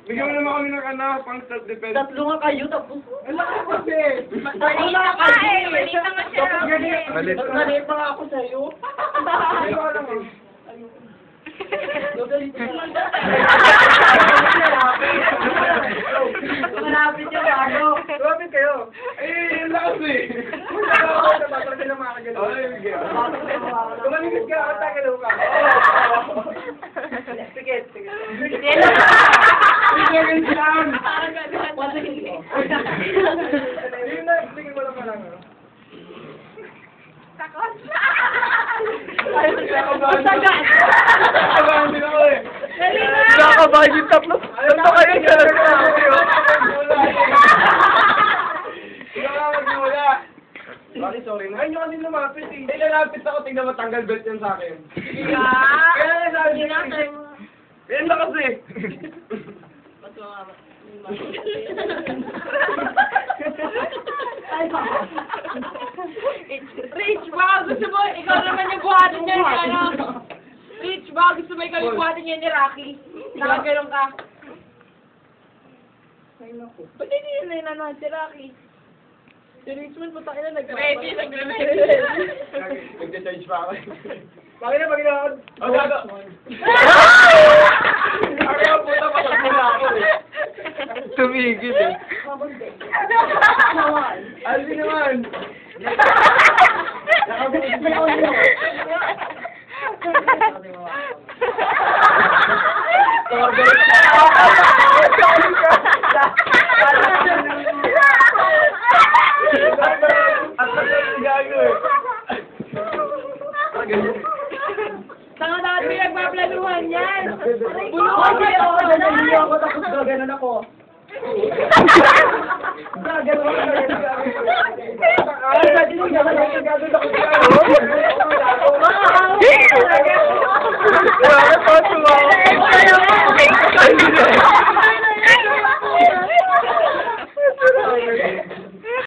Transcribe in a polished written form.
Bigyan mo naman kami ng pang self-defense. Tatlo nga kayo, tapos... Ang laki kasi! Mali na ka eh. Mali na nga siya. Maliit pa nga ako sa'yo. Hindi ko alam ah. Malapit yung ano. Lumapit kayo. Eh, yun lakas eh. Bakit sila makakagalaw? Ay, bigyan. Tumaligid ka, katagalaw ka. Sige. Bigyan lang. Sige. Yun na, sige mo lang pala. Takot. Nakabahan din ako eh. Dali na. Nakakabahan yung tatlo. Ano kayo dyan? Sorry. Ngayon nyo kasi lumapit eh. Eh, lalapit ako. Tingnan mo, tanggal belt yan sa akin. Sige. Kaya na sabi Sige niya. na. Yan na kasi. Rich, baka gusto mo, ikaw naman yung buhatin niya ni ano. Rich, baka gusto mo ikaw yung buhatin niya ni Rocky. Nakaganon ka. Ba't hindi yun nanonood si Rocky? Si Richmond, puta ka na nag-ready, nag-ready. Nag-charge pa ako. Bakit na pag-inahod? O, gago. Bakit na puta pa pag-mula ako eh. Tumigil eh. Alvin naman. Tanga dapat pinagpaplanuhan yan. Bulo Ako, kayo. hindi ako tapos gaganon ako. Gaganon ako. Ay, pwede nung gagawin ako.